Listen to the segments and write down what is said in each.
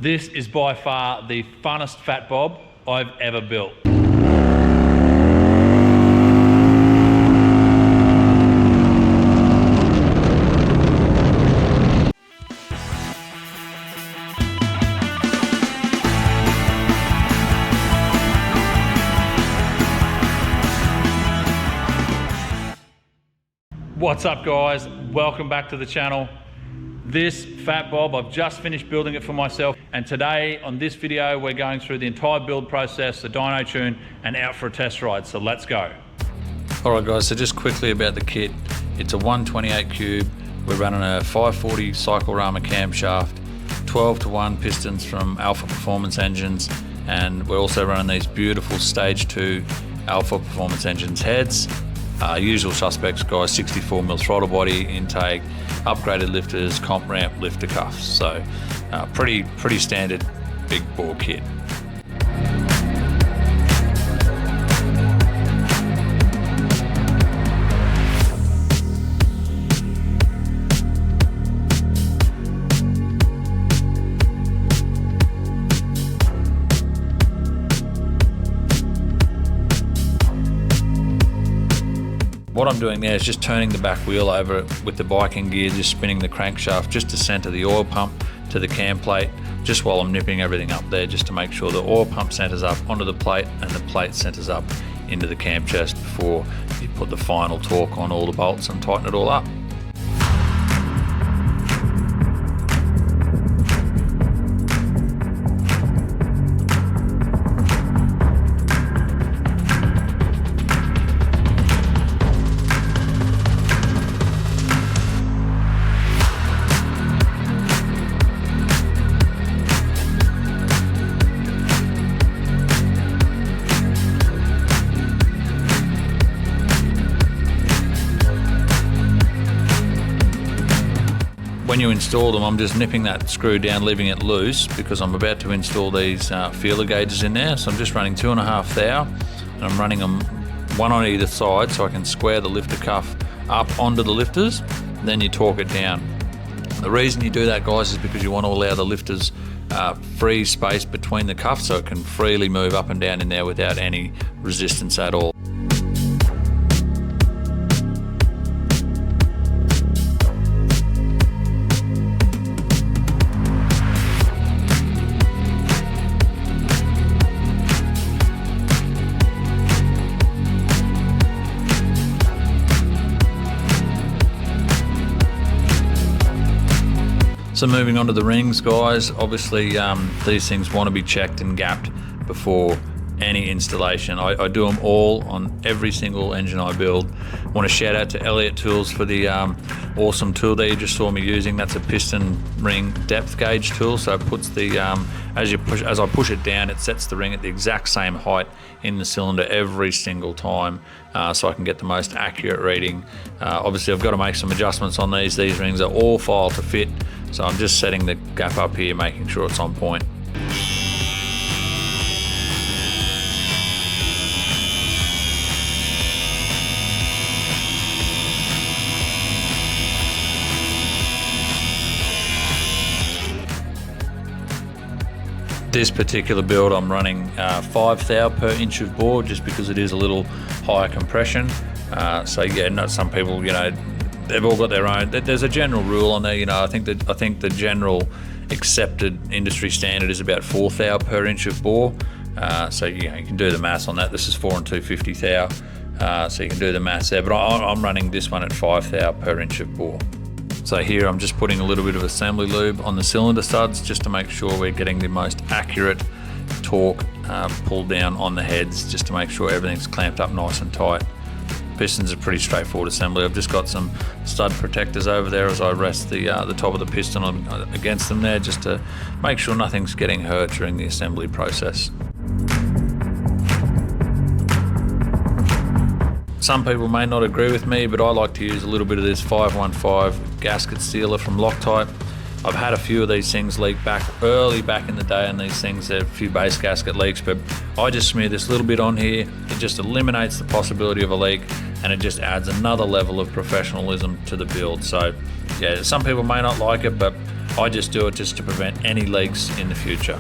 This is by far the funnest Fatbob I've ever built. What's up guys, welcome back to the channel. This Fatbob, I've just finished building it for myself, and today on this video we're going through the entire build process, the dyno tune, and out for a test ride, so let's go. Alright guys, so just quickly about the kit. It's a 128 cube, we're running a 540 Cycle-Rama camshaft, 12:1 pistons from Alpha Performance engines, and we're also running these beautiful Stage 2 Alpha Performance engines heads. Usual suspects guys, 64mm throttle body intake, upgraded lifters, comp ramp, lifter cuffs. So pretty standard big bore kit. What I'm doing there is just turning the back wheel over with the biking gear, just spinning the crankshaft just to center the oil pump to the cam plate, just while I'm nipping everything up there, just to make sure the oil pump centers up onto the plate and the plate centers up into the cam chest before you put the final torque on all the bolts and tighten it all up. When you install them, I'm just nipping that screw down, leaving it loose, because I'm about to install these feeler gauges in there. So I'm just running 2.5 thou, and I'm running them one on either side so I can square the lifter cuff up onto the lifters, and then you torque it down. The reason you do that guys is because you want to allow the lifters free space between the cuffs so it can freely move up and down in there without any resistance at all. So moving on to the rings guys, obviously these things want to be checked and gapped before any installation. I do them all on every single engine I build. I want to shout out to Elliott Tools for the awesome tool that you just saw me using. That's a piston ring depth gauge tool, so it puts the as I push it down, it sets the ring at the exact same height in the cylinder every single time, so I can get the most accurate reading. Obviously I've got to make some adjustments on these rings are all filed to fit, so I'm just setting the gap up here, making sure it's on point. This particular build I'm running 5 thou per inch of bore, just because it is a little higher compression. So yeah, not some people, you know, they've all got their own. There's a general rule on there, you know. I think the general accepted industry standard is about 4 thou per inch of bore. So you can do the maths on that. This is 4 and 250 thou, so you can do the maths there. But I'm running this one at 5 thou per inch of bore. So here I'm just putting a little bit of assembly lube on the cylinder studs just to make sure we're getting the most accurate torque pulled down on the heads, just to make sure everything's clamped up nice and tight. Pistons are pretty straightforward assembly. I've just got some stud protectors over there as I rest the top of the piston against them there, just to make sure nothing's getting hurt during the assembly process. Some people may not agree with me, but I like to use a little bit of this 515 gasket sealer from Loctite. I've had a few of these things leak early back in the day, and these things have a few base gasket leaks, but I just smear this little bit on here. It just eliminates the possibility of a leak, and it just adds another level of professionalism to the build. So yeah, some people may not like it, but I just do it just to prevent any leaks in the future.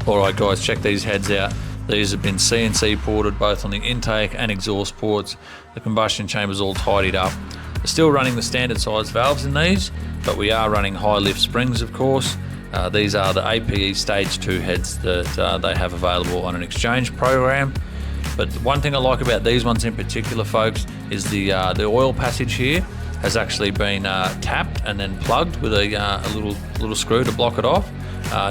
Alright guys, check these heads out. These have been CNC ported both on the intake and exhaust ports. The combustion chamber's all tidied up. We're still running the standard size valves in these, but we are running high lift springs of course. These are the A.P.E stage 2 heads that they have available on an exchange program. But one thing I like about these ones in particular folks is the oil passage here has actually been tapped and then plugged with a little screw to block it off.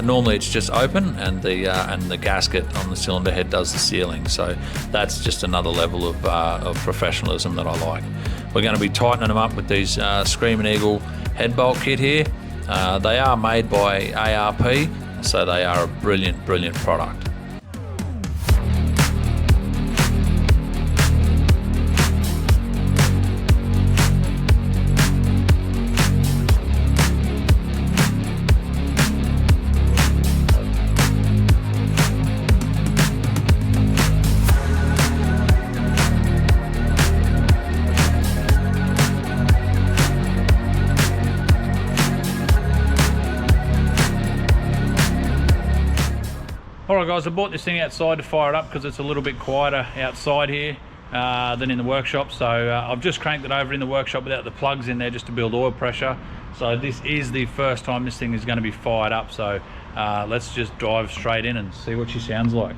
Normally it's just open and the gasket on the cylinder head does the sealing, so that's just another level of professionalism that I like. We're going to be tightening them up with these Screamin Eagle head bolt kit here. They are made by A.P.E, so they are a brilliant product. Alright guys, I bought this thing outside to fire it up because it's a little bit quieter outside here than in the workshop. So I've just cranked it over in the workshop without the plugs in there just to build oil pressure. So this is the first time this thing is going to be fired up. So let's just dive straight in and see what she sounds like.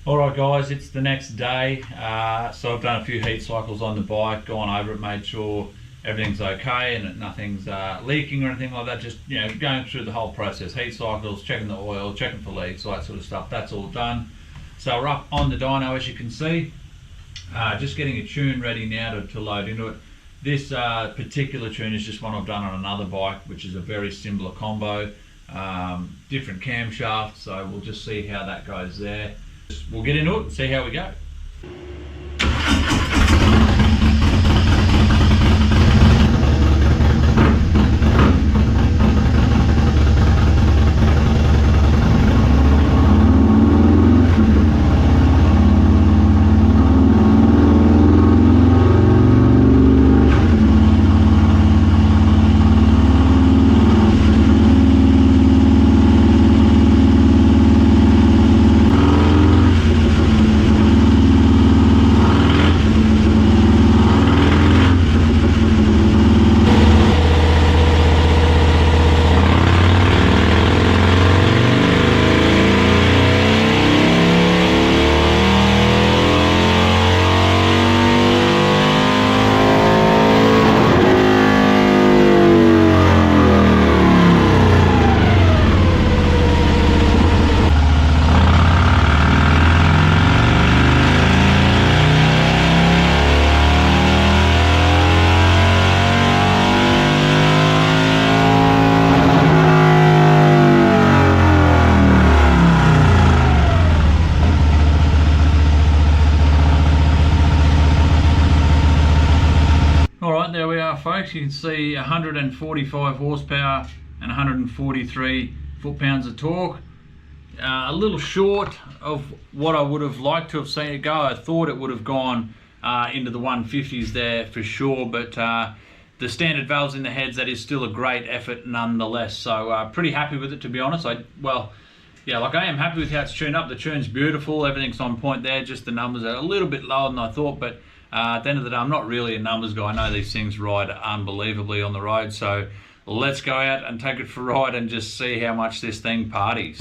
Alright guys, it's the next day, so I've done a few heat cycles on the bike, gone over it, made sure everything's okay and that nothing's leaking or anything like that. Just, you know, going through the whole process, heat cycles, checking the oil, checking for leaks, all that sort of stuff. That's all done. So we're up on the dyno, as you can see, just getting a tune ready now to load into it. This particular tune is just one I've done on another bike, which is a very similar combo. different camshafts, so we'll just see how that goes there. We'll get into it and see how we go. There we are, folks. You can see 145 horsepower and 143 foot-pounds of torque. A little short of what I would have liked to have seen it go. I thought it would have gone into the 150s there for sure, but the standard valves in the heads, that is still a great effort nonetheless. So pretty happy with it, to be honest. I am happy with how it's tuned up. The tune's beautiful, everything's on point there. Just the numbers are a little bit lower than I thought, but at the end of the day, I'm not really a numbers guy. I know these things ride unbelievably on the road, so let's go out and take it for a ride and just see how much this thing parties.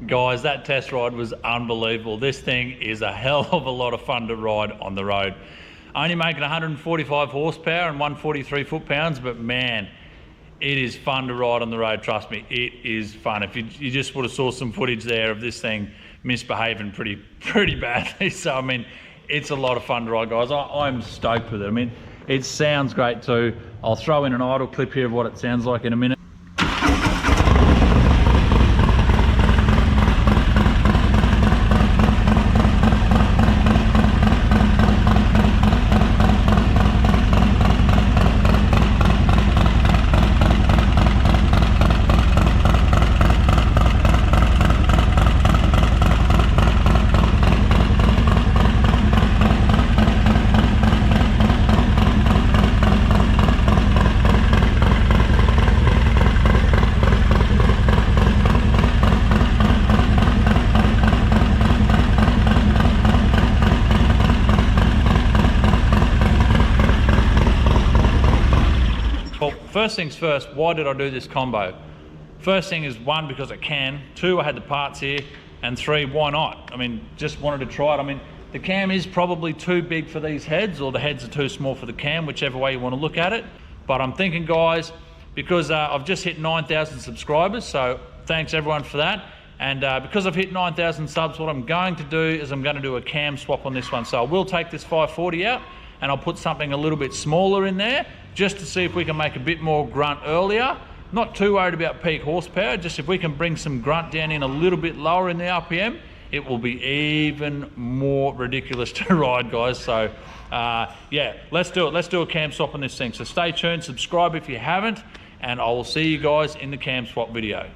Guys, that test ride was unbelievable. This thing is a hell of a lot of fun to ride on the road. Only making 145 horsepower and 143 foot-pounds, but man, it is fun to ride on the road. Trust me, it is fun. If you just would have saw some footage there of this thing misbehaving pretty badly. So I mean, it's a lot of fun to ride, guys. I'm stoked with it. I mean, it sounds great too. I'll throw in an idle clip here of what it sounds like in a minute. first things first, why did I do this combo? First thing is, one, because I can. Two, I had the parts here. And three, why not? I mean, just wanted to try it. I mean, the cam is probably too big for these heads, or the heads are too small for the cam, whichever way you want to look at it. But I'm thinking, guys, because I've just hit 9,000 subscribers, so thanks everyone for that. And because I've hit 9,000 subs, what I'm going to do is I'm going to do a cam swap on this one. So I will take this 540 out and I'll put something a little bit smaller in there just to see if we can make a bit more grunt earlier. Not too worried about peak horsepower, just if we can bring some grunt down in a little bit lower in the RPM, it will be even more ridiculous to ride, guys. So yeah, let's do it. Let's do a cam swap on this thing. So stay tuned, subscribe if you haven't, and I will see you guys in the cam swap video.